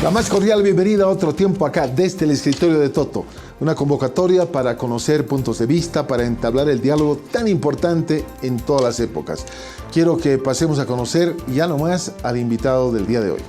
La más cordial bienvenida a otro tiempo acá, desde el escritorio de Toto. Una convocatoria para conocer puntos de vista, para entablar el diálogo tan importante en todas las épocas. Quiero que pasemos a conocer ya nomás al invitado del día de hoy.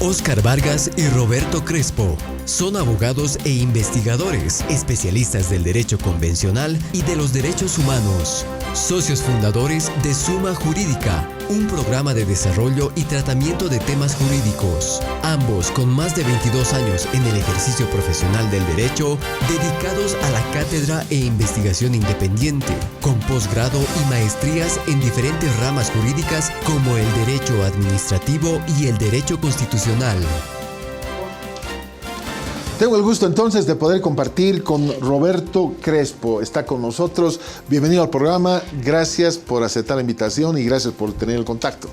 Óscar Vargas y Roberto Crespo son abogados e investigadores, especialistas del derecho convencional y de los derechos humanos. Socios fundadores de Suma Jurídica, un programa de desarrollo y tratamiento de temas jurídicos. Ambos con más de 22 años en el ejercicio profesional del derecho, dedicados a la cátedra e investigación independiente, con posgrado y maestrías en diferentes ramas jurídicas como el derecho administrativo y el derecho constitucional. Tengo el gusto entonces de poder compartir con Roberto Crespo. Está con nosotros. Bienvenido al programa. Gracias por aceptar la invitación y gracias por tener el contacto.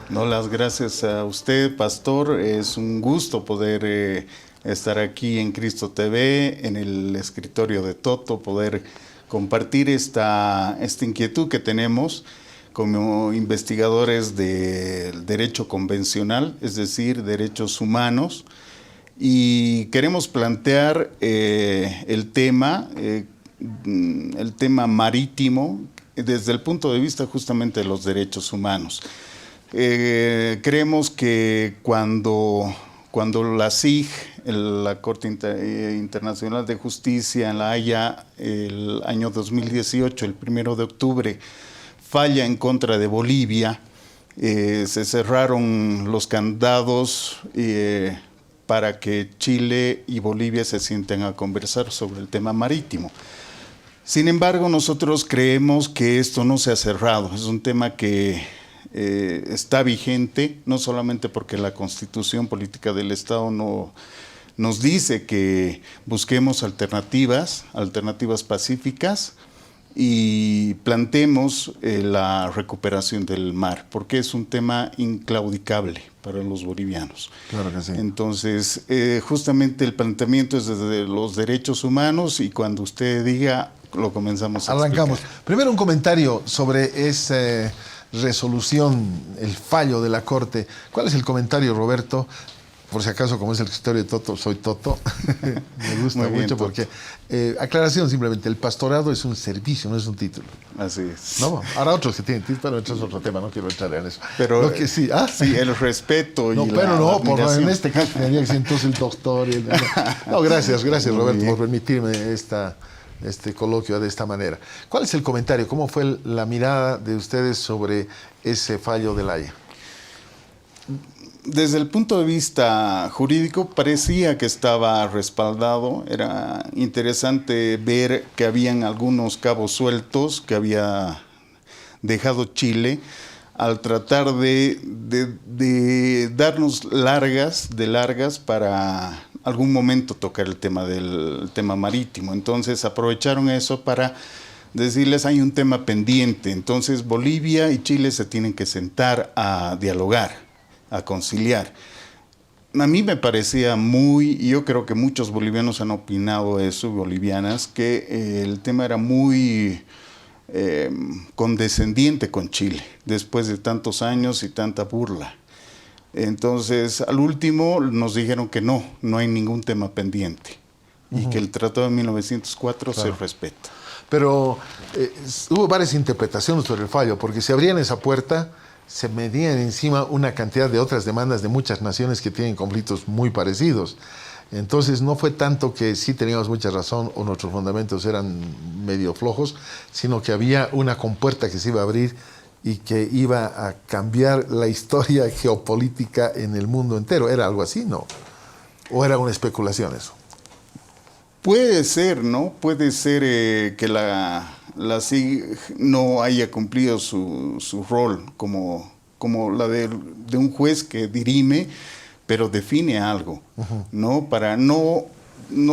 No, las gracias a usted, pastor. Es un gusto poder estar aquí en Cristo TV, en el escritorio de Toto, poder compartir esta inquietud que tenemos como investigadores del derecho convencional, es decir, derechos humanos. Y queremos plantear el tema marítimo desde el punto de vista justamente de los derechos humanos. Creemos que cuando la CIJ, la Corte Internacional de Justicia en La Haya, el año 2018, el 1 de octubre, falla en contra de Bolivia, se cerraron los candados para que Chile y Bolivia se sienten a conversar sobre el tema marítimo. Sin embargo, nosotros creemos que esto no se ha cerrado. Es un tema que está vigente, no solamente porque la Constitución Política del Estado nos dice que busquemos alternativas pacíficas y planteemos la recuperación del mar, porque es un tema inclaudicable para los bolivianos. Claro que sí. Entonces, justamente el planteamiento es desde los derechos humanos y cuando usted diga, lo comenzamos a Arrancamos. explicar. Primero un comentario sobre esa resolución, el fallo de la Corte. ¿Cuál es el comentario, Roberto? Por si acaso, como es el escritorio de Toto, soy Toto. Me gusta Muy bien, mucho Toto. porque, aclaración simplemente, el pastorado es un servicio, no es un título. Así es. No, ahora otros que tienen título, pero eso es otro tema, no quiero entrar en eso. Pero Lo que sí, sí, el respeto no, y pero la no, admiración. en este caso tendría que ser entonces el doctor. No, gracias Roberto, por permitirme este coloquio de esta manera. ¿Cuál es el comentario? ¿Cómo fue la mirada de ustedes sobre ese fallo de La Haya? Desde el punto de vista jurídico parecía que estaba respaldado. Era interesante ver que habían algunos cabos sueltos que había dejado Chile al tratar de darnos largas para algún momento tocar el tema marítimo. Entonces aprovecharon eso para decirles hay un tema pendiente. Entonces Bolivia y Chile se tienen que sentar a dialogar, a conciliar. A mí me parecía y yo creo que muchos bolivianos han opinado eso, bolivianas, que el tema era muy condescendiente con Chile, después de tantos años y tanta burla. Entonces, al último nos dijeron que no hay ningún tema pendiente y que el Tratado de 1904 claro, se respeta. Pero hubo varias interpretaciones sobre el fallo, porque si abrían esa puerta, se medían encima una cantidad de otras demandas de muchas naciones que tienen conflictos muy parecidos. Entonces no fue tanto que sí teníamos mucha razón o nuestros fundamentos eran medio flojos, sino que había una compuerta que se iba a abrir y que iba a cambiar la historia geopolítica en el mundo entero. ¿Era algo así, no? ¿O era una especulación eso? Puede ser, ¿no? Puede ser que la CIG no haya cumplido su rol como la de un juez que dirime, pero define algo, ¿no? Para no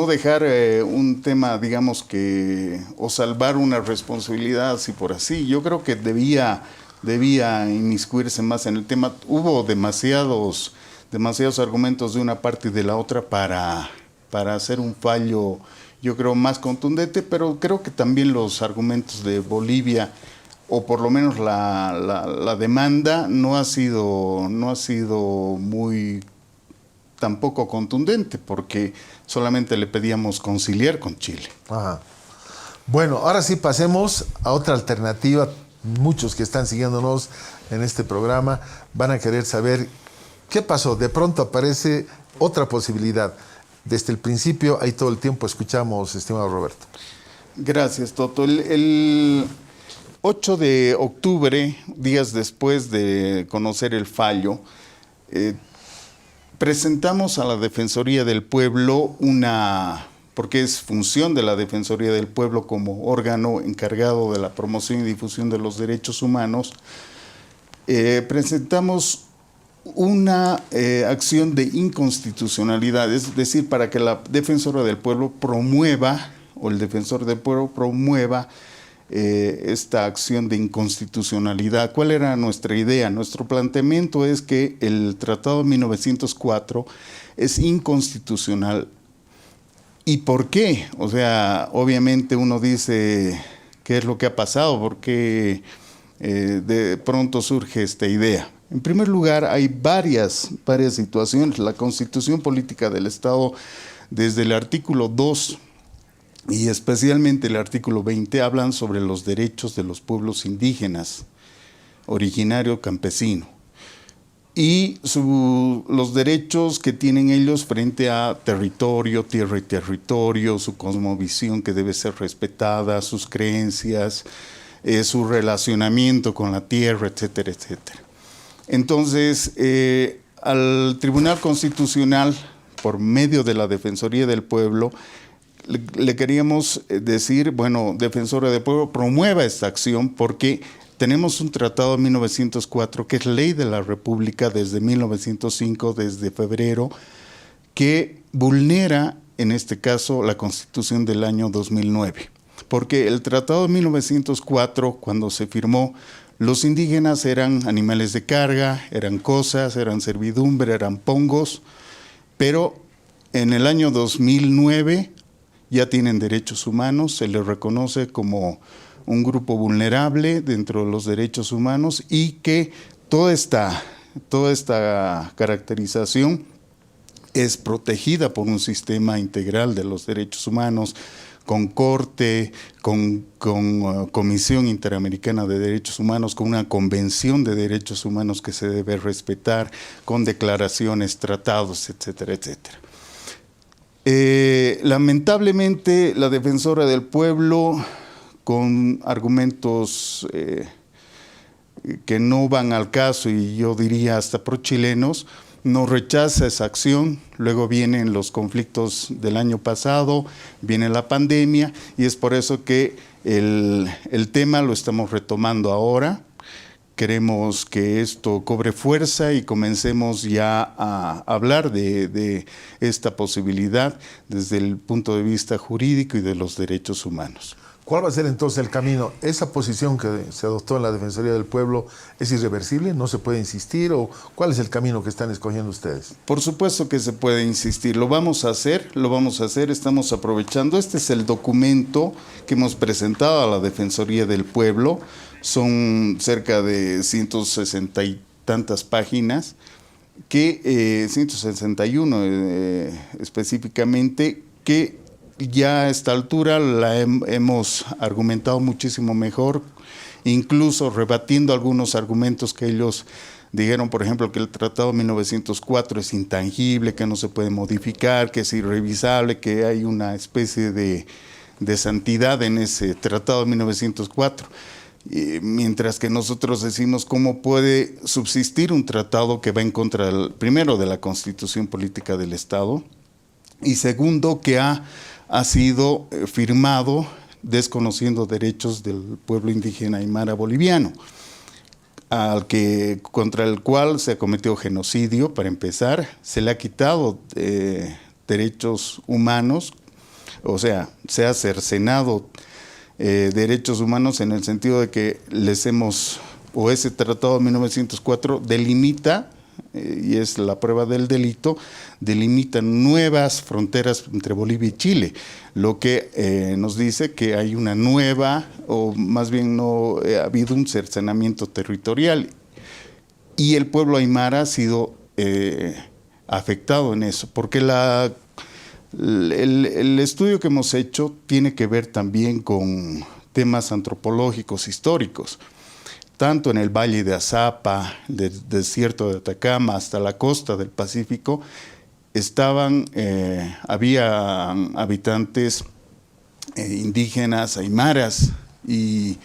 dejar un tema, digamos o salvar una responsabilidad así por así. Yo creo que debía inmiscuirse más en el tema. Hubo demasiados argumentos de una parte y de la otra para hacer un fallo, yo creo, más contundente, pero creo que también los argumentos de Bolivia o por lo menos la demanda no ha sido muy tampoco contundente, porque solamente le pedíamos conciliar con Chile. Ajá. Bueno, ahora sí pasemos a otra alternativa. Muchos que están siguiéndonos en este programa van a querer saber qué pasó. De pronto aparece otra posibilidad. Desde el principio, ahí todo el tiempo escuchamos, estimado Roberto. Gracias, Toto. El 8 de octubre, días después de conocer el fallo, presentamos a la Defensoría del Pueblo porque es función de la Defensoría del Pueblo como órgano encargado de la promoción y difusión de los derechos humanos, presentamos una acción de inconstitucionalidad, es decir, para que la Defensora del Pueblo promueva, o el Defensor del Pueblo promueva esta acción de inconstitucionalidad. ¿Cuál era nuestra idea? Nuestro planteamiento es que el Tratado de 1904 es inconstitucional. ¿Y por qué? O sea, obviamente uno dice, ¿qué es lo que ha pasado? ¿Por qué de pronto surge esta idea? En primer lugar, hay varias situaciones. La Constitución Política del Estado, desde el artículo 2 y especialmente el artículo 20, hablan sobre los derechos de los pueblos indígenas, originario campesino, y los derechos que tienen ellos frente a territorio, tierra y territorio, su cosmovisión que debe ser respetada, sus creencias, su relacionamiento con la tierra, etcétera, etcétera. Entonces, al Tribunal Constitucional, por medio de la Defensoría del Pueblo, le queríamos decir, bueno, Defensora del Pueblo, promueva esta acción porque tenemos un tratado de 1904 que es ley de la República desde 1905, desde febrero, que vulnera, en este caso, la Constitución del año 2009. Porque el tratado de 1904, cuando se firmó, los indígenas eran animales de carga, eran cosas, eran servidumbre, eran pongos, pero en el año 2009 ya tienen derechos humanos, se les reconoce como un grupo vulnerable dentro de los derechos humanos y que toda esta caracterización es protegida por un sistema integral de los derechos humanos, con corte, con Comisión Interamericana de Derechos Humanos, con una convención de derechos humanos que se debe respetar, con declaraciones, tratados, etcétera, etcétera. Lamentablemente, la Defensora del Pueblo, con argumentos que no van al caso y yo diría hasta prochilenos, no rechaza esa acción. Luego vienen los conflictos del año pasado, viene la pandemia y es por eso que el tema lo estamos retomando ahora. Queremos que esto cobre fuerza y comencemos ya a hablar de esta posibilidad desde el punto de vista jurídico y de los derechos humanos. ¿Cuál va a ser entonces el camino? ¿Esa posición que se adoptó en la Defensoría del Pueblo es irreversible? ¿No se puede insistir? ¿O cuál es el camino que están escogiendo ustedes? Por supuesto que se puede insistir. Lo vamos a hacer, estamos aprovechando. Este es el documento que hemos presentado a la Defensoría del Pueblo. Son cerca de 160 y tantas páginas, 161 específicamente, que ya a esta altura la hemos argumentado muchísimo mejor, incluso rebatiendo algunos argumentos que ellos dijeron, por ejemplo, que el Tratado de 1904 es intangible, que no se puede modificar, que es irrevisable, que hay una especie de santidad en ese Tratado de 1904. Mientras que nosotros decimos cómo puede subsistir un tratado que va en contra, primero, de la Constitución Política del Estado, y segundo, que ha sido firmado desconociendo derechos del pueblo indígena aymara boliviano, contra el cual se ha cometido genocidio. Para empezar, se le ha quitado derechos humanos, o sea, se ha cercenado derechos humanos en el sentido de que ese tratado de 1904 delimita y es la prueba del delito, delimita nuevas fronteras entre Bolivia y Chile, lo que nos dice que hay una nueva, o más bien no ha habido un cercenamiento territorial, y el pueblo aymara ha sido afectado en eso, porque el estudio que hemos hecho tiene que ver también con temas antropológicos históricos. Tanto en el Valle de Azapa, del desierto de Atacama, hasta la costa del Pacífico, había habitantes indígenas aymaras. Y,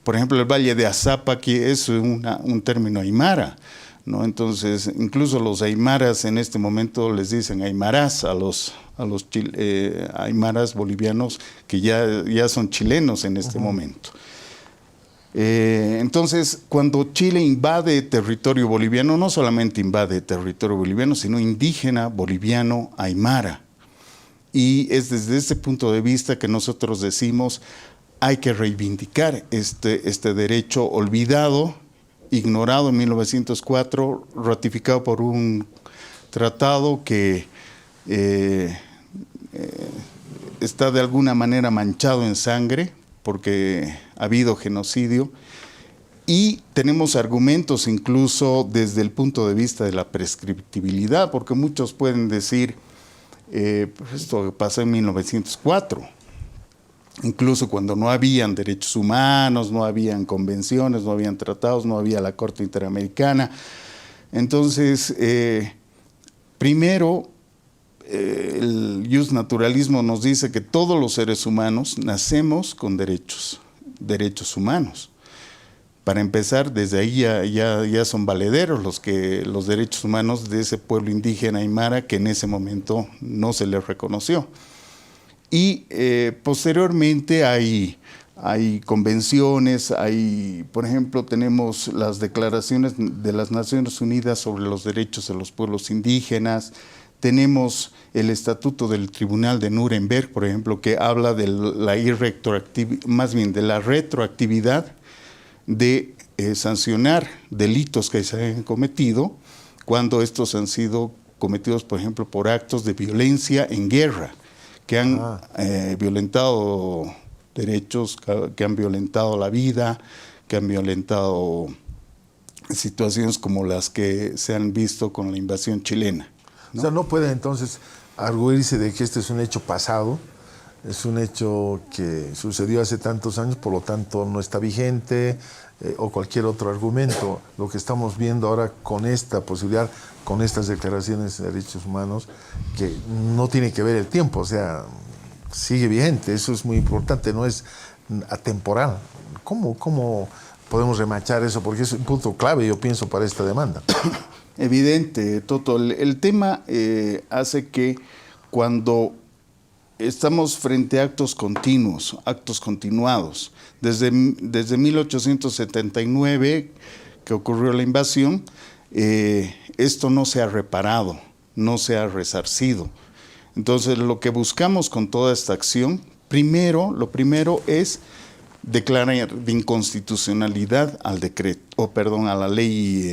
por ejemplo, el Valle de Azapa, que es un término aymara, ¿no? Entonces, incluso los aymaras en este momento les dicen aymaras a los aymaras bolivianos que ya son chilenos en este momento. Entonces, cuando Chile invade territorio boliviano, no solamente invade territorio boliviano, sino indígena boliviano aymara. Y es desde ese punto de vista que nosotros decimos hay que reivindicar este derecho olvidado, ignorado en 1904, ratificado por un tratado que está de alguna manera manchado en sangre, porque ha habido genocidio, y tenemos argumentos incluso desde el punto de vista de la prescriptibilidad, porque muchos pueden decir, esto pasó en 1904, incluso cuando no habían derechos humanos, no habían convenciones, no habían tratados, no había la Corte Interamericana. Entonces, primero, el justnaturalismo nos dice que todos los seres humanos nacemos con derechos humanos. Para empezar, desde ahí ya son valederos los derechos humanos de ese pueblo indígena aymara que en ese momento no se les reconoció. Y posteriormente hay convenciones, por ejemplo, tenemos las declaraciones de las Naciones Unidas sobre los derechos de los pueblos indígenas. Tenemos el Estatuto del Tribunal de Nuremberg, por ejemplo, que habla de la retroactividad de sancionar delitos que se hayan cometido cuando estos han sido cometidos, por ejemplo, por actos de violencia en guerra, que han violentado derechos, que han violentado la vida, que han violentado situaciones como las que se han visto con la invasión chilena, ¿no? O sea, no puede entonces arguirse de que este es un hecho pasado, es un hecho que sucedió hace tantos años, por lo tanto no está vigente, o cualquier otro argumento. Lo que estamos viendo ahora con esta posibilidad, con estas declaraciones de derechos humanos, que no tiene que ver el tiempo, o sea, sigue vigente, eso es muy importante, no es atemporal. ¿Cómo podemos remachar eso? Porque es un punto clave, yo pienso, para esta demanda. Evidente, Toto. El tema hace que cuando estamos frente a actos continuos, actos continuados, desde 1879 que ocurrió la invasión, esto no se ha reparado, no se ha resarcido. Entonces, lo que buscamos con toda esta acción, lo primero es declarar de inconstitucionalidad al decreto, a la ley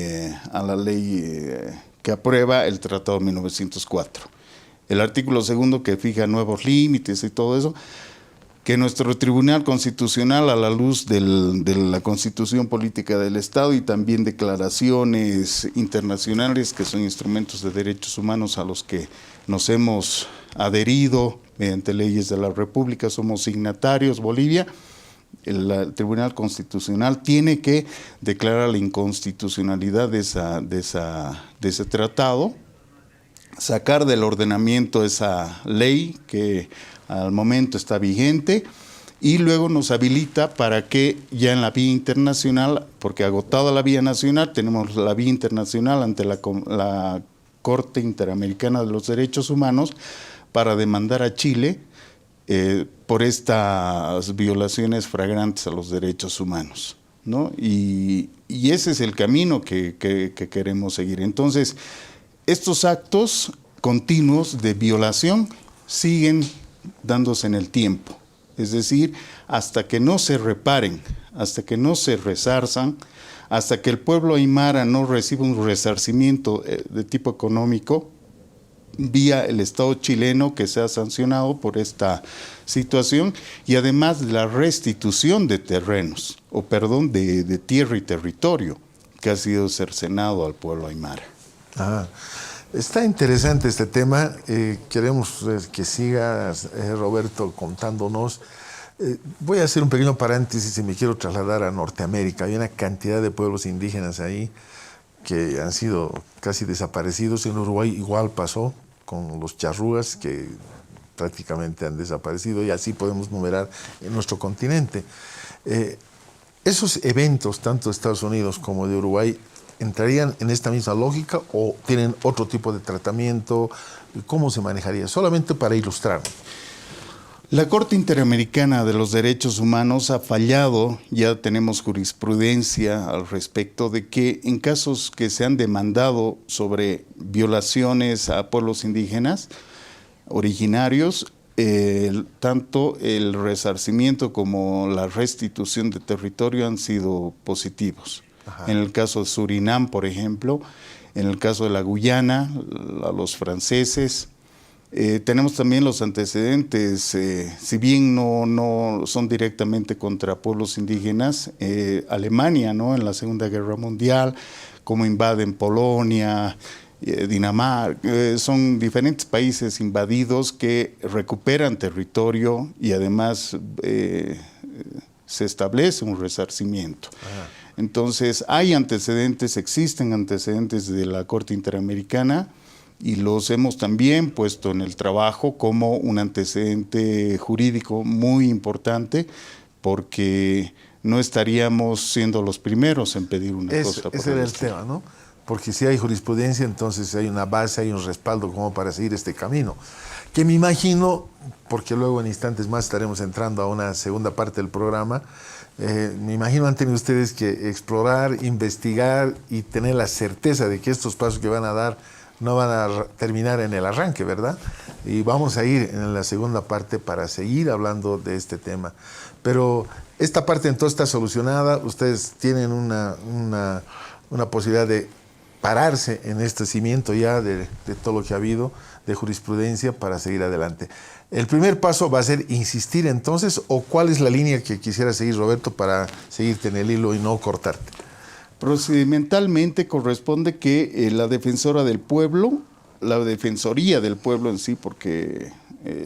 que aprueba el Tratado de 1904. El artículo 2 que fija nuevos límites y todo eso, que nuestro Tribunal Constitucional, a la luz de la Constitución Política del Estado y también declaraciones internacionales que son instrumentos de derechos humanos a los que nos hemos adherido mediante leyes de la República, somos signatarios, Bolivia, el Tribunal Constitucional tiene que declarar la inconstitucionalidad de ese tratado, sacar del ordenamiento esa ley que al momento está vigente, y luego nos habilita para que ya en la vía internacional, porque agotada la vía nacional, tenemos la vía internacional ante la Corte Interamericana de los Derechos Humanos para demandar a Chile por estas violaciones flagrantes a los derechos humanos, ¿no? Y ese es el camino que queremos seguir. Entonces, estos actos continuos de violación siguen dándose en el tiempo. Es decir, hasta que no se reparen, hasta que no se resarzan, hasta que el pueblo aymara no reciba un resarcimiento de tipo económico vía el Estado chileno que se ha sancionado por esta situación, y además de la restitución de terrenos, de tierra y territorio que ha sido cercenado al pueblo aymara. Está interesante este tema. Queremos que sigas, Roberto, contándonos. Voy a hacer un pequeño paréntesis y me quiero trasladar a Norteamérica. Hay una cantidad de pueblos indígenas ahí que han sido casi desaparecidos. En Uruguay igual pasó con los charrúas, que prácticamente han desaparecido, y así podemos numerar en nuestro continente. ¿Esos eventos, tanto de Estados Unidos como de Uruguay, entrarían en esta misma lógica o tienen otro tipo de tratamiento? ¿Cómo se manejaría? Solamente para ilustrar. La Corte Interamericana de los Derechos Humanos ha fallado, ya tenemos jurisprudencia al respecto, de que en casos que se han demandado sobre violaciones a pueblos indígenas originarios, tanto el resarcimiento como la restitución de territorio han sido positivos. En el caso de Surinam, por ejemplo, en el caso de la Guyana, a los franceses. Tenemos también los antecedentes, si bien no son directamente contra pueblos indígenas, Alemania, ¿no?, en la Segunda Guerra Mundial, cómo invaden Polonia, Dinamarca, son diferentes países invadidos que recuperan territorio y además se establece un resarcimiento. Entonces, existen antecedentes de la Corte Interamericana, y los hemos también puesto en el trabajo como un antecedente jurídico muy importante, porque no estaríamos siendo los primeros en pedir una cosa. Ese era el tema, ¿no? Porque si hay jurisprudencia, entonces hay una base, hay un respaldo como para seguir este camino. Que me imagino, porque luego en instantes más estaremos entrando a una segunda parte del programa, me imagino han tenido ustedes que explorar, investigar y tener la certeza de que estos pasos que van a dar no van a terminar en el arranque, ¿verdad? Y vamos a ir en la segunda parte para seguir hablando de este tema. Pero esta parte entonces está solucionada. Ustedes tienen una posibilidad de pararse en este cimiento ya de todo lo que ha habido de jurisprudencia para seguir adelante. ¿El primer paso va a ser insistir entonces, o cuál es la línea que quisiera seguir, Roberto, para seguirte en el hilo y no cortarte? Procedimentalmente corresponde que la defensora del pueblo, la defensoría del pueblo en sí, porque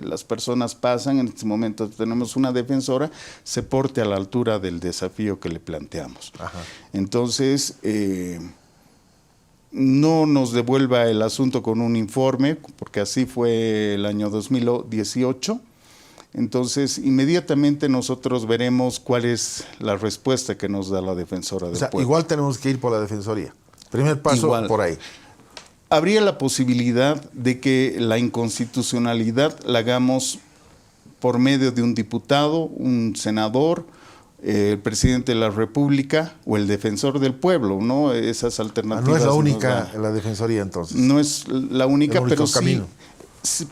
las personas pasan, en este momento tenemos una defensora, se porte a la altura del desafío que le planteamos. Entonces, no nos devuelva el asunto con un informe, porque así fue el año 2018. Entonces, inmediatamente nosotros veremos cuál es la respuesta que nos da la defensora del pueblo. Igual tenemos que ir por la defensoría. Primer paso, igual, por ahí. Habría la posibilidad de que la inconstitucionalidad la hagamos por medio de un diputado, un senador, el presidente de la República o el defensor del pueblo, ¿no? Esas alternativas. No es la única la defensoría, entonces. No es la única, pero camino.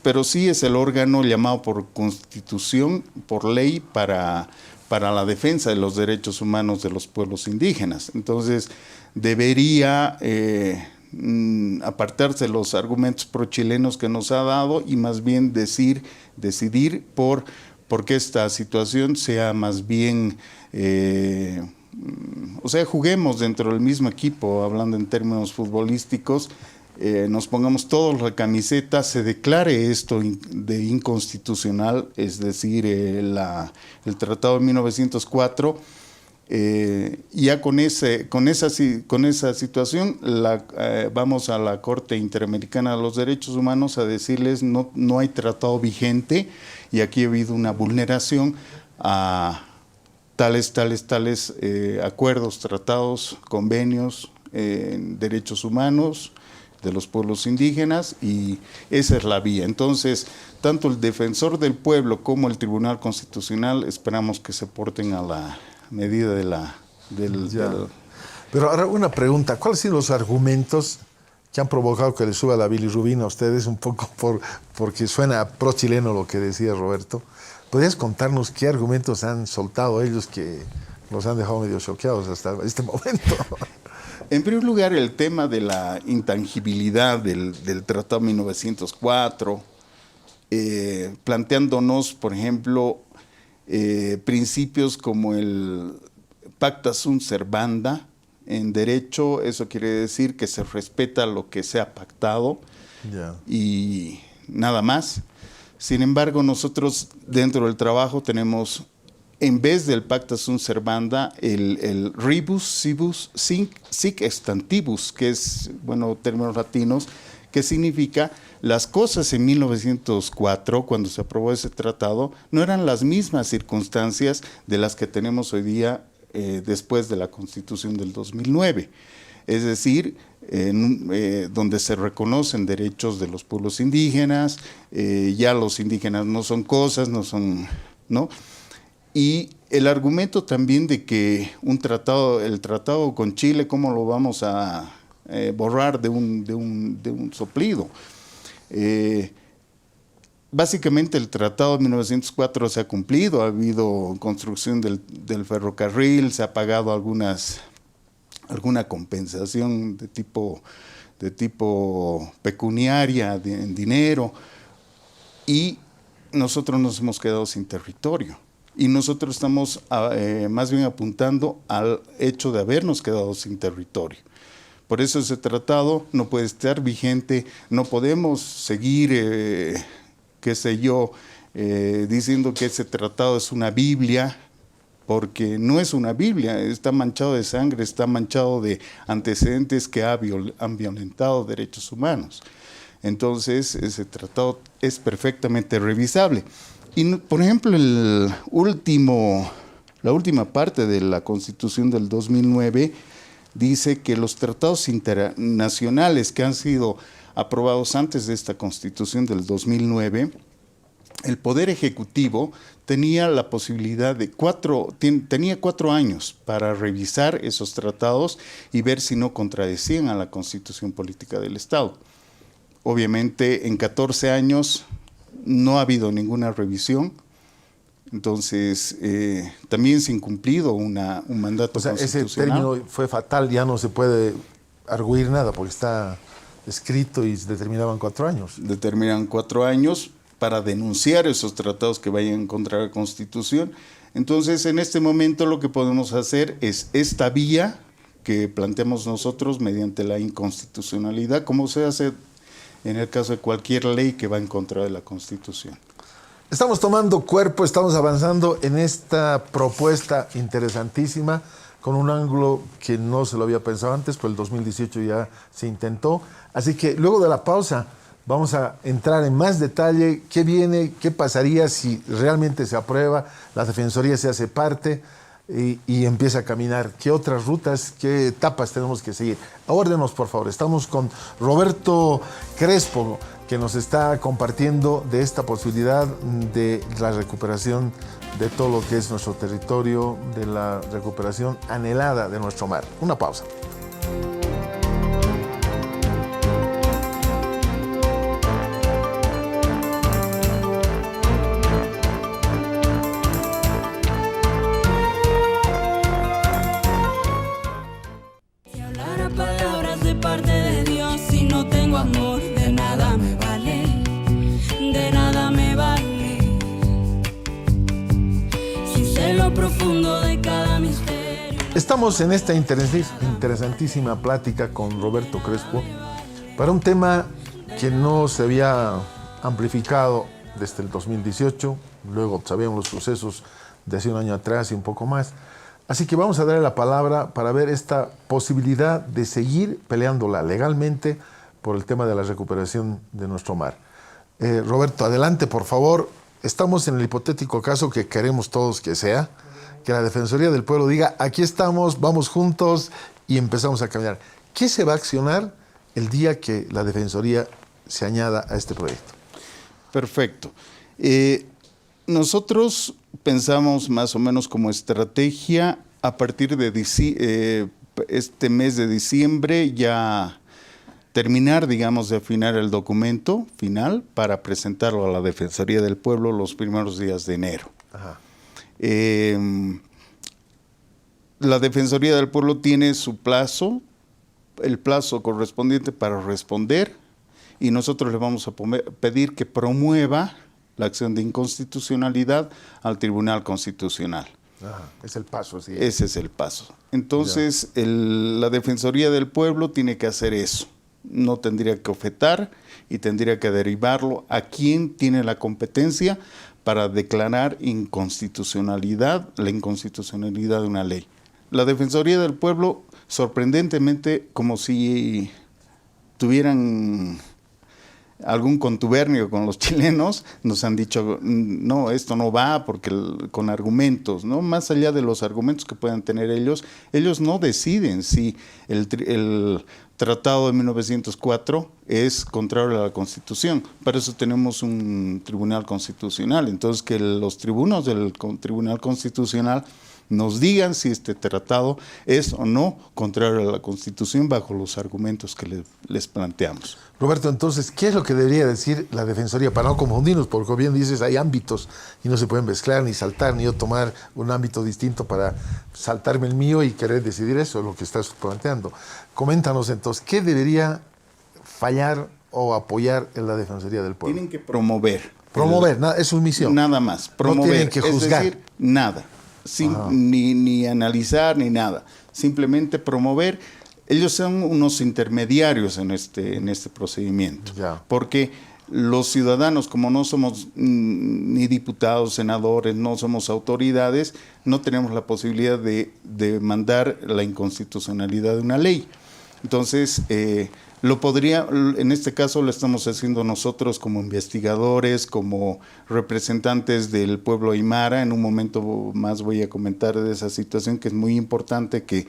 Pero sí es el órgano llamado por Constitución, por ley, para la defensa de los derechos humanos de los pueblos indígenas. Entonces, debería apartarse los argumentos pro-chilenos que nos ha dado y más bien decidir por que esta situación sea más bien, juguemos dentro del mismo equipo, hablando en términos futbolísticos, nos pongamos todos la camiseta, se declare esto de inconstitucional, es decir, el Tratado de 1904, ya con esa situación vamos a la Corte Interamericana de los Derechos Humanos a decirles no hay tratado vigente y aquí ha habido una vulneración a tales acuerdos, tratados, convenios, derechos humanos de los pueblos indígenas, y esa es la vía. Entonces, tanto el defensor del pueblo como el Tribunal Constitucional esperamos que se porten a la medida Pero ahora una pregunta, ¿cuáles son los argumentos que han provocado que le suba la bilirrubina a ustedes, un poco porque suena pro-chileno lo que decía Roberto, ¿Podrías contarnos qué argumentos han soltado ellos que los han dejado medio choqueados hasta este momento? En primer lugar, el tema de la intangibilidad del Tratado 1904, planteándonos, por ejemplo, principios como el pacta sunt servanda. En derecho, eso quiere decir que se respeta lo que se ha pactado y nada más. Sin embargo, nosotros dentro del trabajo tenemos, en vez del pacta sunt servanda, el rebus sic extantibus, que es, bueno, términos latinos, que significa las cosas en 1904, cuando se aprobó ese tratado, no eran las mismas circunstancias de las que tenemos hoy día después de la Constitución del 2009. Es decir, donde se reconocen derechos de los pueblos indígenas, ya los indígenas no son cosas, ¿no? Y el argumento también de que el tratado con Chile, ¿cómo lo vamos a borrar de un soplido? Básicamente el tratado de 1904 se ha cumplido, ha habido construcción del ferrocarril, se ha pagado alguna compensación de tipo pecuniaria, en dinero, y nosotros nos hemos quedado sin territorio. Y nosotros estamos más bien apuntando al hecho de habernos quedado sin territorio. Por eso ese tratado no puede estar vigente, no podemos seguir, diciendo que ese tratado es una Biblia, porque no es una Biblia, está manchado de sangre, está manchado de antecedentes que han violentado derechos humanos. Entonces, ese tratado es perfectamente revisable. Y, por ejemplo, la última parte de la Constitución del 2009 dice que los tratados internacionales que han sido aprobados antes de esta Constitución del 2009, el Poder Ejecutivo tenía la posibilidad tenía 4 años para revisar esos tratados y ver si no contradecían a la Constitución Política del Estado. Obviamente, en 14 años no ha habido ninguna revisión, entonces también se ha incumplido un mandato constitucional. Ese término fue fatal, ya no se puede arguir nada porque está escrito y se determinaban 4 años. Determinan 4 años para denunciar esos tratados que vayan contra la Constitución. Entonces, en este momento lo que podemos hacer es esta vía que planteamos nosotros mediante la inconstitucionalidad, como se hace en el caso de cualquier ley que va en contra de la Constitución. Estamos tomando cuerpo, estamos avanzando en esta propuesta interesantísima con un ángulo que no se lo había pensado antes, pero el 2018 ya se intentó. Así que luego de la pausa vamos a entrar en más detalle, qué viene, qué pasaría si realmente se aprueba, la Defensoría se hace parte y empieza a caminar. ¿Qué otras rutas, qué etapas tenemos que seguir? Aguárdenos, por favor. Estamos con Roberto Crespo, que nos está compartiendo de esta posibilidad de la recuperación de todo lo que es nuestro territorio, de la recuperación anhelada de nuestro mar. Una pausa. Estamos en esta interesantísima plática con Roberto Crespo para un tema que no se había amplificado desde el 2018, luego sabíamos los sucesos de hace un año atrás y un poco más. Así que vamos a darle la palabra para ver esta posibilidad de seguir peleándola legalmente por el tema de la recuperación de nuestro mar. Roberto, adelante, por favor. Estamos en el hipotético caso que queremos todos que sea, que la Defensoría del Pueblo diga, aquí estamos, vamos juntos y empezamos a caminar. ¿Qué se va a accionar el día que la Defensoría se añada a este proyecto? Perfecto. Nosotros pensamos más o menos como estrategia a partir de este mes de diciembre ya terminar, digamos, de afinar el documento final para presentarlo a la Defensoría del Pueblo los primeros días de enero. Ajá. La Defensoría del Pueblo tiene su plazo, el plazo correspondiente para responder, y nosotros le vamos a pedir que promueva la acción de inconstitucionalidad al Tribunal Constitucional. Ajá. Es el paso, sí. Ese es el paso. Entonces, la Defensoría del Pueblo tiene que hacer eso. No tendría que objetar y tendría que derivarlo a quien tiene la competencia para declarar la inconstitucionalidad de una ley. La Defensoría del Pueblo, sorprendentemente, como si tuvieran algún contubernio con los chilenos, nos han dicho, no, esto no va, porque con argumentos, ¿no? Más allá de los argumentos que puedan tener ellos no deciden si el Tratado de 1904 es contrario a la Constitución. Para eso tenemos un Tribunal Constitucional. Entonces, que los tribunos del Tribunal Constitucional nos digan si este tratado es o no contrario a la Constitución bajo los argumentos que les planteamos. Roberto, entonces, ¿qué es lo que debería decir la Defensoría para no confundirnos? Porque, como bien dices, hay ámbitos y no se pueden mezclar ni saltar, ni yo tomar un ámbito distinto para saltarme el mío y querer decidir eso, lo que estás planteando. Coméntanos entonces, ¿qué debería fallar o apoyar en la Defensoría del Pueblo? Tienen que promover. Promover, es su misión. Nada más, promover. No tienen que juzgar. Es decir, nada. Ni analizar, ni nada. Simplemente promover. Ellos son unos intermediarios en este procedimiento. Ya. Porque los ciudadanos, como no somos ni diputados, senadores, no somos autoridades, no tenemos la posibilidad de demandar la inconstitucionalidad de una ley. Entonces, en este caso lo estamos haciendo nosotros como investigadores, como representantes del pueblo aymara. En un momento más voy a comentar de esa situación, que es muy importante que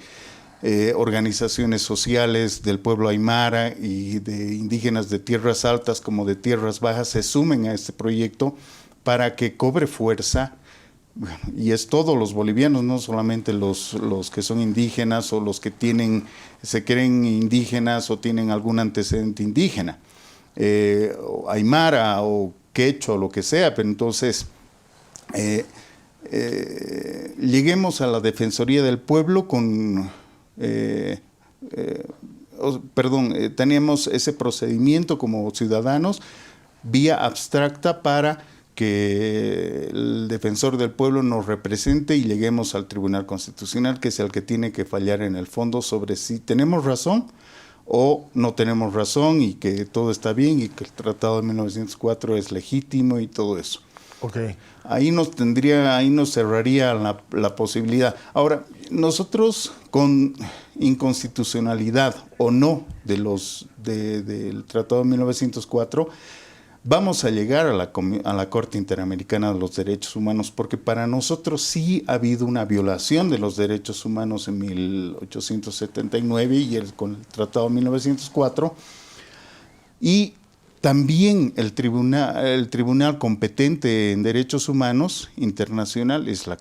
organizaciones sociales del pueblo aymara y de indígenas de tierras altas como de tierras bajas se sumen a este proyecto para que cobre fuerza. Bueno, y es todos los bolivianos, no solamente los que son indígenas o los que se creen indígenas o tienen algún antecedente indígena, aymara o quechua o lo que sea. Pero entonces lleguemos a la Defensoría del Pueblo teníamos ese procedimiento como ciudadanos vía abstracta para que el defensor del pueblo nos represente y lleguemos al Tribunal Constitucional, que es el que tiene que fallar en el fondo sobre si tenemos razón o no tenemos razón y que todo está bien y que el Tratado de 1904 es legítimo y todo eso. Okay. Ahí nos cerraría la posibilidad. Ahora, nosotros con inconstitucionalidad o no del Tratado de 1904, vamos a llegar a la Corte Interamericana de los Derechos Humanos, porque para nosotros sí ha habido una violación de los derechos humanos en 1879 y con el Tratado de 1904, y también el tribunal competente en derechos humanos internacional es la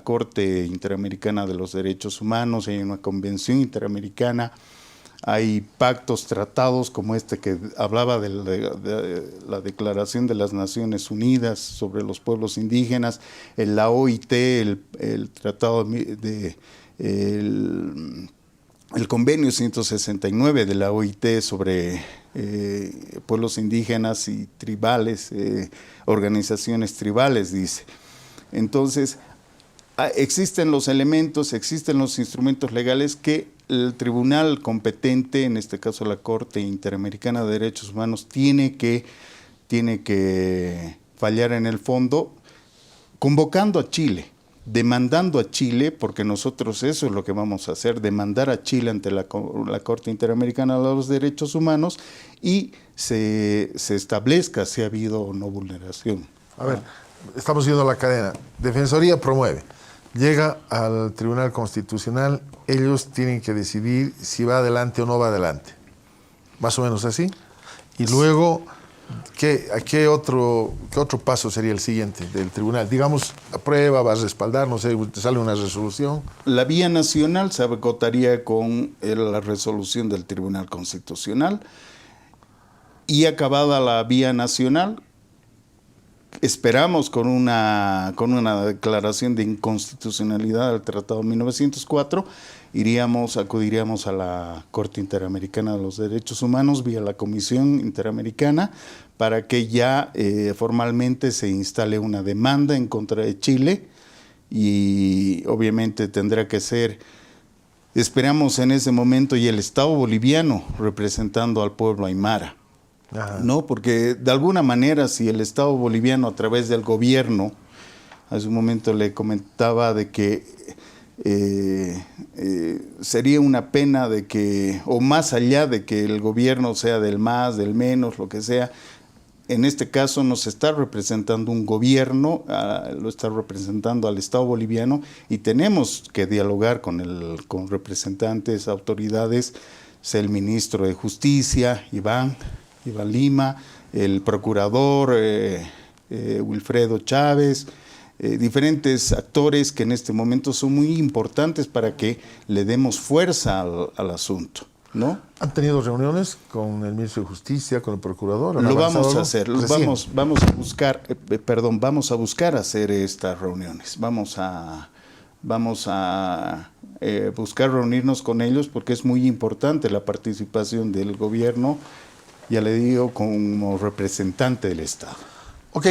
Corte Interamericana de los Derechos Humanos. Hay una convención interamericana, hay pactos, tratados como este que hablaba de la Declaración de las Naciones Unidas sobre los pueblos indígenas, la OIT, el tratado el convenio 169 de la OIT sobre pueblos indígenas y tribales, organizaciones tribales, dice. Entonces, existen los elementos, existen los instrumentos legales que el tribunal competente, en este caso la Corte Interamericana de Derechos Humanos, tiene que fallar en el fondo, convocando a Chile, demandando a Chile, porque nosotros eso es lo que vamos a hacer, demandar a Chile ante la Corte Interamericana de los Derechos Humanos y se establezca si ha habido o no vulneración. A ver, estamos viendo la cadena. Defensoría promueve, llega al Tribunal Constitucional, ellos tienen que decidir si va adelante o no va adelante. Más o menos así. Y luego ¿Qué otro paso sería el siguiente del tribunal? Digamos, aprueba, va a respaldar, no sé, sale una resolución. La vía nacional se agotaría con la resolución del Tribunal Constitucional y acabada la vía nacional, esperamos con una declaración de inconstitucionalidad del Tratado de 1904, acudiríamos a la Corte Interamericana de los Derechos Humanos vía la Comisión Interamericana para que ya formalmente se instale una demanda en contra de Chile y obviamente tendrá que ser, esperamos en ese momento, y el Estado boliviano representando al pueblo aymara. Ajá. ¿No? Porque de alguna manera si el Estado boliviano a través del gobierno, hace un momento le comentaba de que sería una pena de que, o más allá de que el gobierno sea del más, del menos, lo que sea, en este caso nos está representando un gobierno, lo está representando al Estado boliviano y tenemos que dialogar con representantes, autoridades, sea el ministro de Justicia, Iván Lima, el procurador Wilfredo Chávez, diferentes actores que en este momento son muy importantes para que le demos fuerza al asunto, ¿no? ¿Han tenido reuniones con el ministro de Justicia, con el procurador? Lo vamos a hacer, vamos a buscar hacer estas reuniones, vamos a buscar reunirnos con ellos porque es muy importante la participación del gobierno, ya le digo, como representante del Estado. Ok,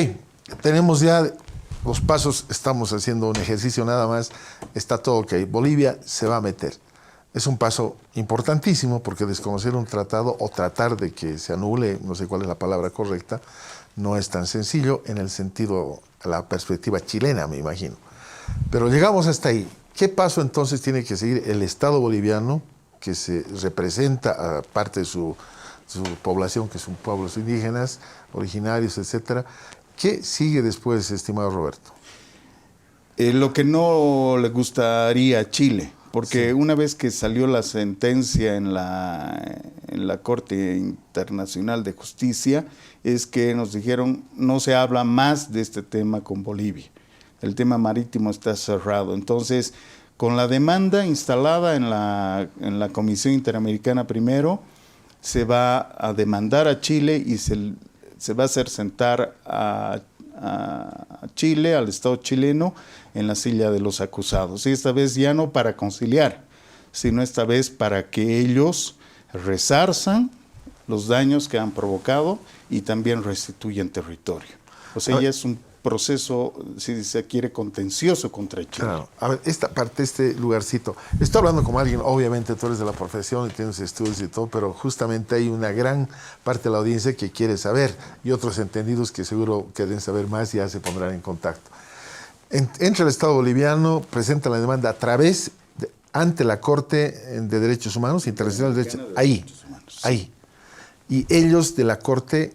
tenemos ya los pasos, estamos haciendo un ejercicio nada más, está todo ok. Bolivia se va a meter. Es un paso importantísimo porque desconocer un tratado o tratar de que se anule, no sé cuál es la palabra correcta, no es tan sencillo en el sentido, la perspectiva chilena, me imagino. Pero llegamos hasta ahí. ¿Qué paso entonces tiene que seguir el Estado boliviano, que se representa a parte de su población, que son pueblos indígenas, originarios, etcétera? ¿Qué sigue después, estimado Roberto? Lo que no le gustaría a Chile, porque sí, una vez que salió la sentencia en la Corte Internacional de Justicia, es que nos dijeron no se habla más de este tema con Bolivia. El tema marítimo está cerrado. Entonces, con la demanda instalada en la Comisión Interamericana primero, se va a demandar a Chile y se va a hacer sentar a Chile, al Estado chileno, en la silla de los acusados. Y esta vez ya no para conciliar, sino esta vez para que ellos resarzan los daños que han provocado y también restituyan territorio. O sea, ya es un proceso, si se quiere, contencioso contra Chile. Claro. A ver, esta parte, este lugarcito, estoy hablando como alguien, obviamente tú eres de la profesión y tienes estudios y todo, pero justamente hay una gran parte de la audiencia que quiere saber y otros entendidos que seguro quieren saber más y ya se pondrán en contacto. Entra el Estado boliviano, presenta la demanda a través, ante la Corte de Derechos Humanos, Internacional de Derechos Humanos, ahí. Y ellos de la Corte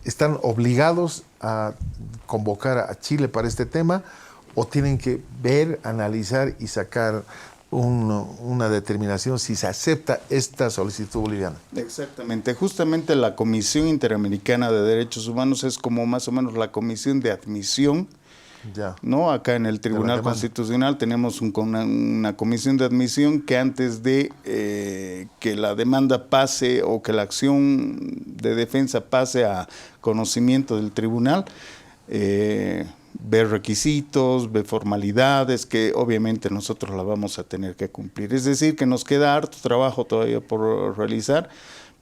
están obligados a convocar a Chile para este tema o tienen que ver, analizar y sacar una determinación si se acepta esta solicitud boliviana. Exactamente, justamente la Comisión Interamericana de Derechos Humanos es como más o menos la comisión de admisión, ya, ¿no? Acá en el Tribunal Constitucional tenemos una comisión de admisión que antes de que la demanda pase o que la acción de defensa pase a conocimiento del tribunal, ver requisitos, ver formalidades que obviamente nosotros la vamos a tener que cumplir. Es decir, que nos queda harto trabajo todavía por realizar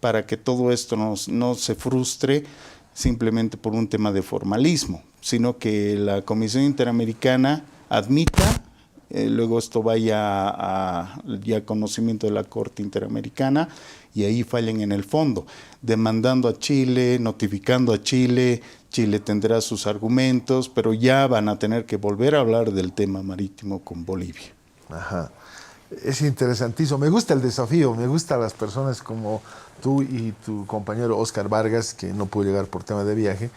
para que todo esto no se frustre simplemente por un tema de formalismo, sino que la Comisión Interamericana admita, luego esto vaya a conocimiento de la Corte Interamericana y ahí fallen en el fondo, demandando a Chile, notificando a Chile, Chile tendrá sus argumentos, pero ya van a tener que volver a hablar del tema marítimo con Bolivia. Ajá. Es interesantísimo, me gusta el desafío, me gustan las personas como tú y tu compañero Oscar Vargas, que no pudo llegar por tema de viaje,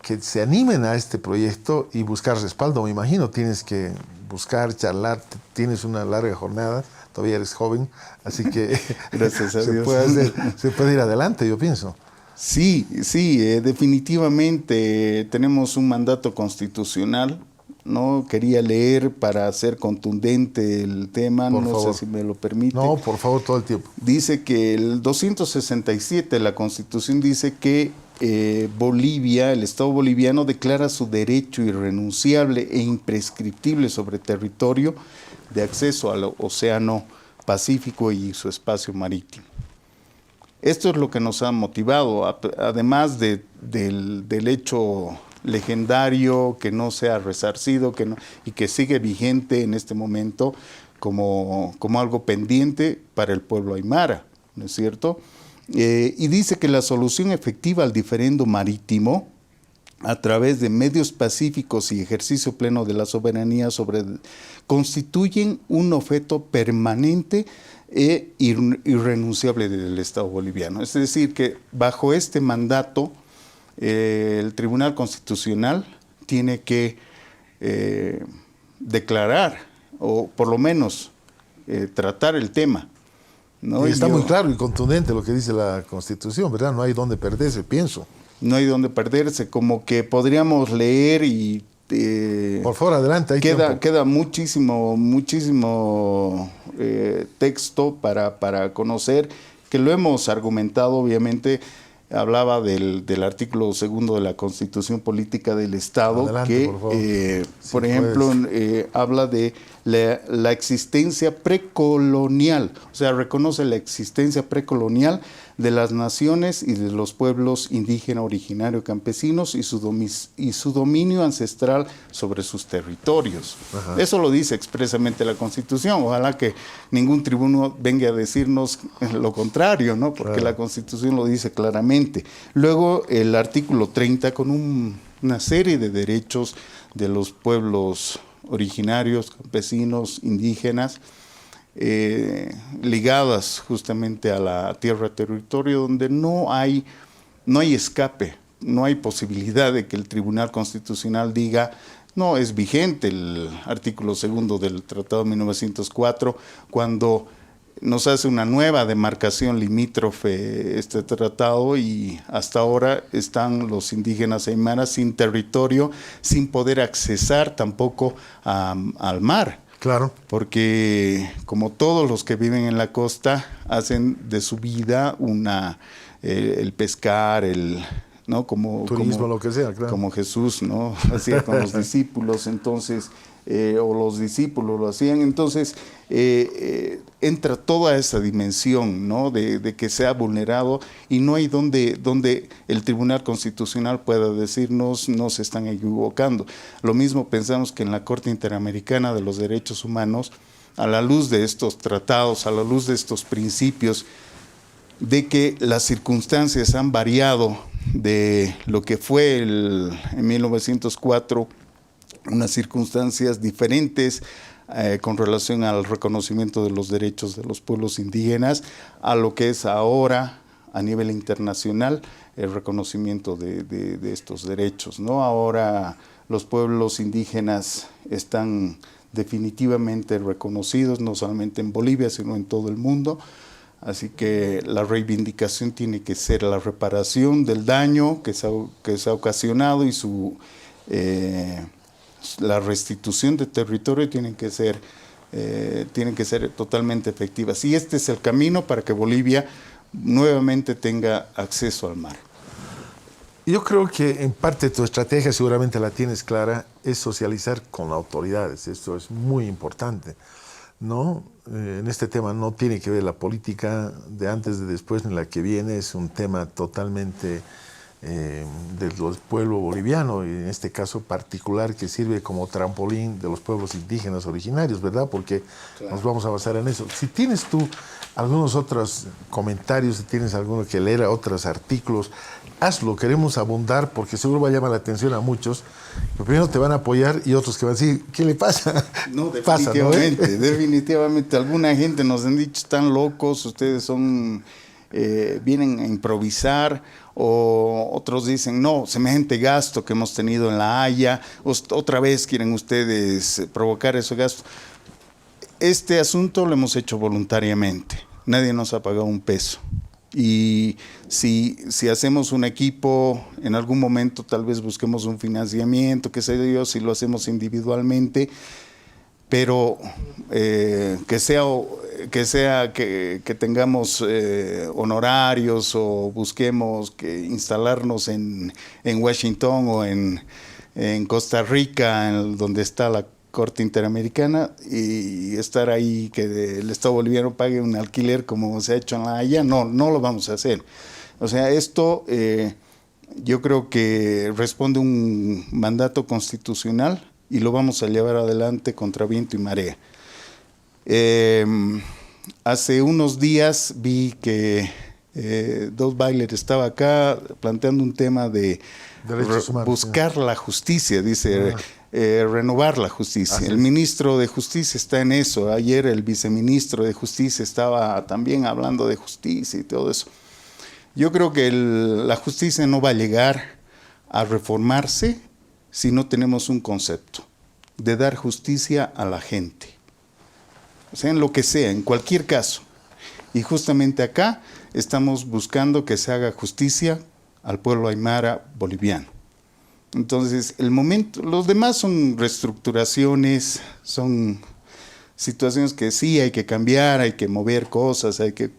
que se animen a este proyecto y buscar respaldo. Me imagino, tienes que buscar, charlar, tienes una larga jornada, todavía eres joven, así que gracias a Dios. Se puede ir adelante, yo pienso. Sí, definitivamente tenemos un mandato constitucional. No quería leer para hacer contundente el tema, Por no favor. sé si me lo permite. No, por favor, todo el tiempo. Dice que el 267 de la Constitución dice que Bolivia, el Estado boliviano, declara su derecho irrenunciable e imprescriptible sobre territorio de acceso al Océano Pacífico y su espacio marítimo. Esto es lo que nos ha motivado, además del hecho legendario que no se ha resarcido y que sigue vigente en este momento como algo pendiente para el pueblo aymara, ¿no es cierto? Y dice que la solución efectiva al diferendo marítimo a través de medios pacíficos y ejercicio pleno de la soberanía constituyen un objeto permanente e irrenunciable del Estado boliviano. Es decir, que bajo este mandato el Tribunal Constitucional tiene que declarar o por lo menos tratar el tema, ¿no? Y está muy claro y contundente lo que dice la Constitución, ¿verdad? No hay dónde perderse, pienso. No hay dónde perderse, como que podríamos leer y... por favor, adelante. Hay queda muchísimo texto para conocer, que lo hemos argumentado, obviamente. Hablaba del artículo 2 de la Constitución Política del Estado. Adelante, que, por ejemplo, habla de la existencia precolonial, o sea, reconoce la existencia precolonial de las naciones y de los pueblos indígena, originario, campesinos y su dominio ancestral sobre sus territorios. Ajá. Eso lo dice expresamente la Constitución. Ojalá que ningún tribuno venga a decirnos lo contrario, ¿no? Porque la Constitución lo dice claramente. Luego el artículo 30 con una serie de derechos de los pueblos originarios, campesinos, indígenas, ligadas justamente a la tierra territorio, donde no hay escape, no hay posibilidad de que el Tribunal Constitucional diga no es vigente el artículo 2 del Tratado de 1904 cuando nos hace una nueva demarcación limítrofe este tratado, y hasta ahora están los indígenas aymaras sin territorio, sin poder accesar tampoco al mar. Claro. Porque como todos los que viven en la costa hacen de su vida el pescar, ¿no? Turismo, lo que sea, claro. Como Jesús, ¿no? Hacía con los discípulos, entonces, o los discípulos lo hacían, entonces entra toda esa dimensión, ¿no? De que se ha vulnerado y no hay donde el Tribunal Constitucional pueda decirnos no se están equivocando. Lo mismo pensamos que en la Corte Interamericana de los Derechos Humanos, a la luz de estos tratados, a la luz de estos principios, de que las circunstancias han variado de lo que fue en 1904, unas circunstancias diferentes con relación al reconocimiento de los derechos de los pueblos indígenas, a lo que es ahora a nivel internacional el reconocimiento de estos derechos, ¿no? Ahora los pueblos indígenas están definitivamente reconocidos, no solamente en Bolivia, sino en todo el mundo. Así que la reivindicación tiene que ser la reparación del daño que se ha ocasionado y la restitución de territorio tienen que ser totalmente efectivas. Y este es el camino para que Bolivia nuevamente tenga acceso al mar. Yo creo que en parte tu estrategia, seguramente la tienes clara, es socializar con autoridades. Esto es muy importante, ¿no? En este tema no tiene que ver la política de antes, de después, ni la que viene. Es un tema totalmente del pueblo boliviano, y en este caso particular que sirve como trampolín de los pueblos indígenas originarios, ¿verdad? Porque nos vamos a basar en eso. Si tienes tú algunos otros comentarios, si tienes alguno que leer, otros artículos, hazlo, queremos abundar porque seguro va a llamar la atención a muchos. Pero primero te van a apoyar y otros que van a decir, ¿qué le pasa? No, definitivamente, pasa, ¿no? Definitivamente. Alguna gente nos han dicho, están locos, ustedes vienen a improvisar, o otros dicen, no, semejante gasto que hemos tenido en La Haya, otra vez quieren ustedes provocar ese gasto. Este asunto lo hemos hecho voluntariamente, nadie nos ha pagado un peso. Y si hacemos un equipo, en algún momento tal vez busquemos un financiamiento, qué sé yo, si lo hacemos individualmente, pero que tengamos honorarios o busquemos que instalarnos en Washington o en Costa Rica, donde está la Corte Interamericana, y estar ahí, que el Estado boliviano pague un alquiler como se ha hecho en La Haya, no lo vamos a hacer. O sea, esto yo creo que responde a un mandato constitucional y lo vamos a llevar adelante contra viento y marea. Hace unos días vi que Dottweiler estaba acá planteando un tema de buscar la justicia, dice, renovar la justicia. El ministro de Justicia está en eso. Ayer el viceministro de Justicia estaba también hablando de justicia y todo eso. Yo creo que la justicia no va a llegar a reformarse si no tenemos un concepto de dar justicia a la gente. O sea, en lo que sea, en cualquier caso. Y justamente acá estamos buscando que se haga justicia al pueblo aymara boliviano. Entonces, los demás son reestructuraciones, son situaciones que sí hay que cambiar, hay que mover cosas, hay que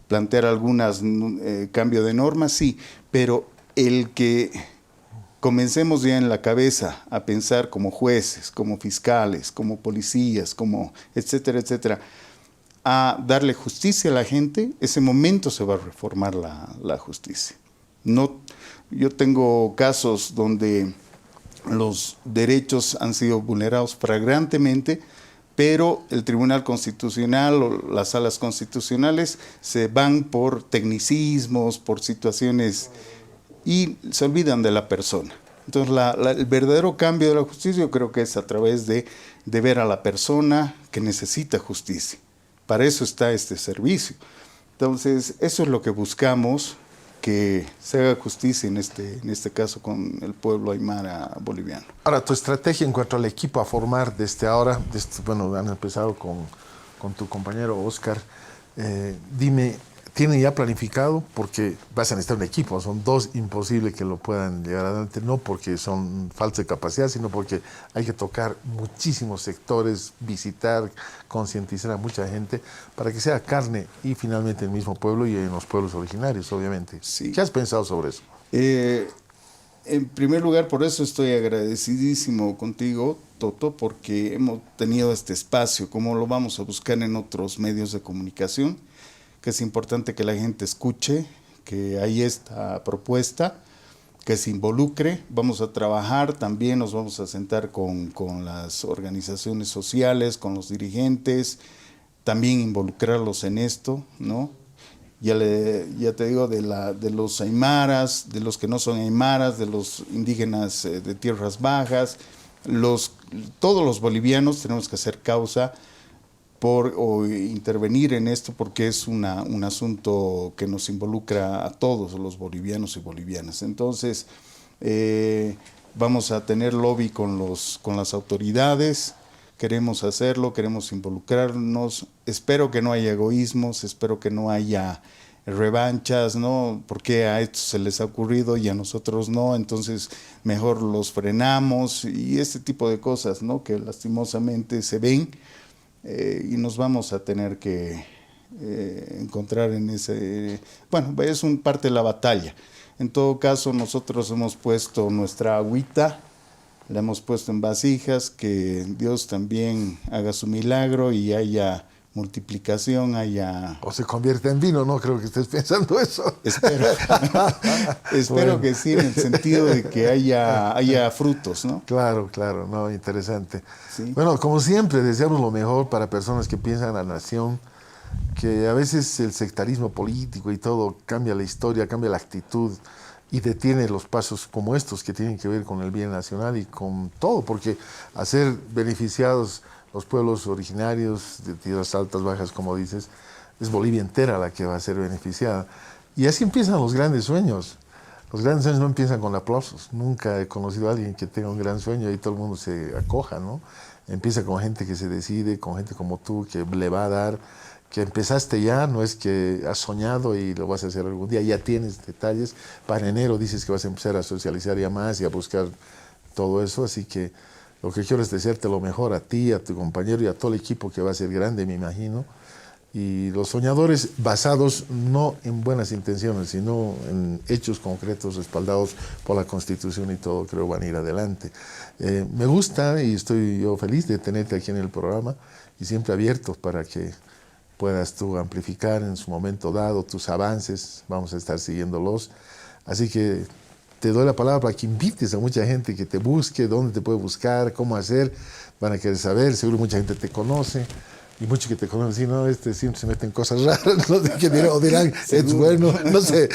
plantear algunas cambio de normas, sí, pero el que comencemos ya en la cabeza a pensar como jueces, como fiscales, como policías, como etcétera, etcétera, a darle justicia a la gente, ese momento se va a reformar la justicia. Yo tengo casos donde los derechos han sido vulnerados flagrantemente, pero el Tribunal Constitucional o las salas constitucionales se van por tecnicismos, por situaciones, y se olvidan de la persona. Entonces, el verdadero cambio de la justicia yo creo que es a través de ver a la persona que necesita justicia. Para eso está este servicio. Entonces, eso es lo que buscamos, que se haga justicia en este caso con el pueblo aymara boliviano. Ahora, tu estrategia en cuanto al equipo a formar desde ahora, bueno, han empezado con tu compañero Oscar, dime, ¿tienen ya planificado? Porque vas a necesitar un equipo, son dos, imposible que lo puedan llevar adelante, no porque son falta de capacidad, sino porque hay que tocar muchísimos sectores, visitar, concientizar a mucha gente, para que sea carne y finalmente en el mismo pueblo y en los pueblos originarios, obviamente. Sí. ¿Qué has pensado sobre eso? En primer lugar, por eso estoy agradecidísimo contigo, Toto, porque hemos tenido este espacio, como lo vamos a buscar en otros medios de comunicación, que es importante que la gente escuche, que hay esta propuesta, que se involucre. Vamos a trabajar, también nos vamos a sentar con las organizaciones sociales, con los dirigentes, también involucrarlos en esto, ¿no? Ya te digo, de los aymaras, de los que no son aymaras, de los indígenas de tierras bajas, todos los bolivianos tenemos que hacer causa o intervenir en esto, porque es un asunto que nos involucra a todos los bolivianos y bolivianas. Entonces, vamos a tener lobby con las autoridades, queremos hacerlo, queremos involucrarnos. Espero que no haya egoísmos, espero que no haya revanchas, ¿no? Porque a estos se les ha ocurrido y a nosotros no, entonces mejor los frenamos y este tipo de cosas, ¿no? Que lastimosamente se ven. Y nos vamos a tener que encontrar en ese... Bueno, es parte de la batalla. En todo caso, nosotros hemos puesto nuestra agüita, la hemos puesto en vasijas, que Dios también haga su milagro y haya multiplicación, haya... O se convierte en vino, no creo que estés pensando eso. Espero bueno. Que sí, en el sentido de que haya frutos, ¿no? Claro, no, interesante. Sí. Bueno, como siempre, deseamos lo mejor para personas que piensan en la nación, que a veces el sectarismo político y todo cambia la historia, cambia la actitud y detiene los pasos como estos que tienen que ver con el bien nacional y con todo, porque hacer beneficiados los pueblos originarios de tierras altas, bajas, como dices, es Bolivia entera la que va a ser beneficiada. Y así empiezan los grandes sueños. Los grandes sueños no empiezan con aplausos. Nunca he conocido a alguien que tenga un gran sueño y todo el mundo se acoja, ¿no? Empieza con gente que se decide, con gente como tú, que le va a dar, que empezaste ya, no es que has soñado y lo vas a hacer algún día, ya tienes detalles. Para enero dices que vas a empezar a socializar ya más y a buscar todo eso, así que lo que quiero es desearte lo mejor a ti, a tu compañero y a todo el equipo que va a ser grande, me imagino. Y los soñadores basados no en buenas intenciones, sino en hechos concretos respaldados por la Constitución y todo, creo van a ir adelante. Me gusta y estoy yo feliz de tenerte aquí en el programa y siempre abierto para que puedas tú amplificar en su momento dado tus avances, vamos a estar siguiéndolos. Así que te doy la palabra para que invites a mucha gente que te busque, dónde te puede buscar, cómo hacer, van a querer saber, seguro mucha gente te conoce. Y muchos que te conocen, no, siempre se meten cosas raras, no sé qué dirán, o dirán, es bueno, no sé,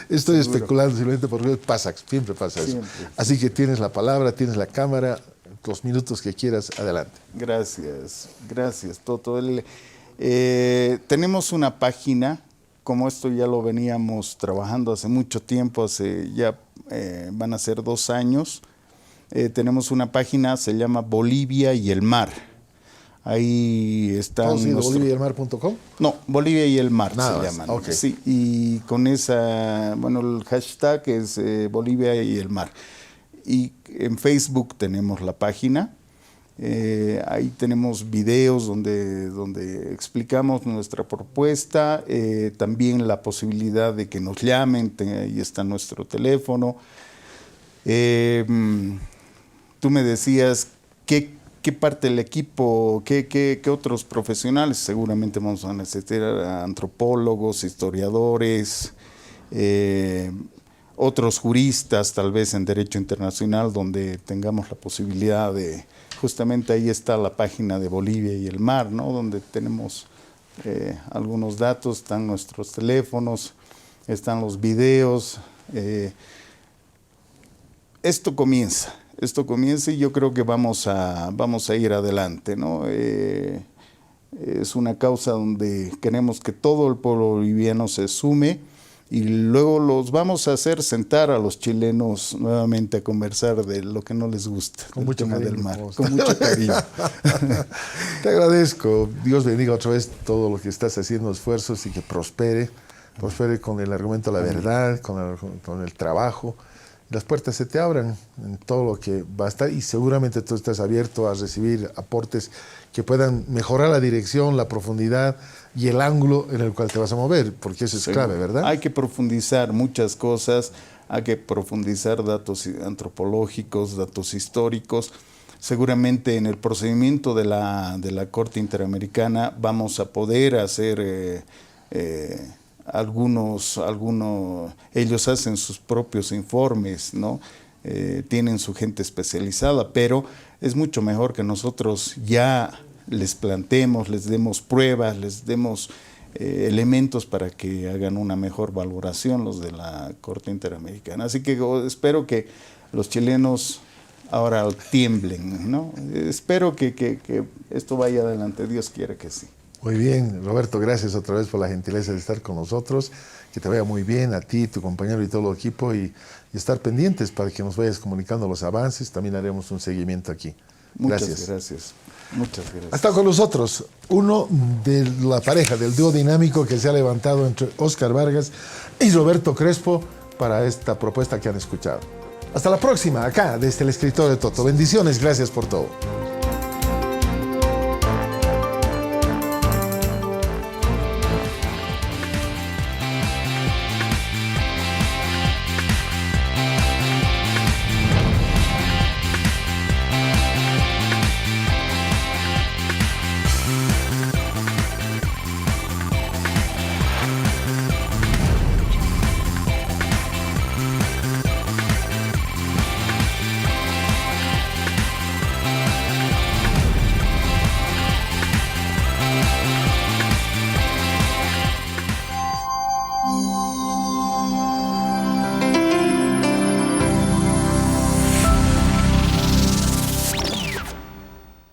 estoy especulando simplemente porque pasa, siempre pasa eso. Siempre. Así que tienes la palabra, tienes la cámara, los minutos que quieras, adelante. Gracias, Toto. Tenemos una página, como esto ya lo veníamos trabajando hace mucho tiempo, van a ser 2 años. Tenemos una página, se llama Bolivia y el Mar. Ahí está. ¿boliviaelmar.com? No, Bolivia y el Mar Nada se más. llaman. Okay. Sí, y con esa, el hashtag es Bolivia y el Mar. Y en Facebook tenemos la página. Ahí tenemos videos donde explicamos nuestra propuesta. También la posibilidad de que nos llamen. Ahí está nuestro teléfono. Tú me decías ¿qué parte del equipo, qué otros profesionales? Seguramente vamos a necesitar a antropólogos, historiadores, otros juristas, tal vez en Derecho Internacional, donde tengamos la posibilidad de, justamente ahí está la página de Bolivia y el Mar, ¿no? Donde tenemos algunos datos, están nuestros teléfonos, están los videos. Esto comienza y yo creo que vamos a ir adelante, ¿no? Es una causa donde queremos que todo el pueblo boliviano se sume y luego los vamos a hacer sentar a los chilenos nuevamente a conversar de lo que no les gusta, con mucho tema cariño, del mar, con mucho cariño. Te agradezco, Dios bendiga otra vez todo lo que estás haciendo, esfuerzos, y que prospere con el argumento de la verdad, con el trabajo. Las puertas se te abran en todo lo que va a estar y seguramente tú estás abierto a recibir aportes que puedan mejorar la dirección, la profundidad y el ángulo en el cual te vas a mover, porque eso es clave, ¿verdad? Hay que profundizar muchas cosas, hay que profundizar datos antropológicos, datos históricos. Seguramente en el procedimiento de la Corte Interamericana vamos a poder hacer ellos hacen sus propios informes, ¿no? Tienen su gente especializada, pero es mucho mejor que nosotros ya les planteemos, les demos pruebas, les demos elementos para que hagan una mejor valoración los de la Corte Interamericana. Así que espero que los chilenos ahora tiemblen, ¿no? Espero que esto vaya adelante, Dios quiera que sí. Muy bien, Roberto, gracias otra vez por la gentileza de estar con nosotros. Que te vaya muy bien a ti, tu compañero y todo el equipo y estar pendientes para que nos vayas comunicando los avances. También haremos un seguimiento aquí. Muchas gracias. Muchas gracias. Hasta con nosotros, uno de la pareja, del dúo dinámico que se ha levantado entre Oscar Vargas y Roberto Crespo para esta propuesta que han escuchado. Hasta la próxima, acá, desde el escritorio de Toto. Bendiciones, gracias por todo.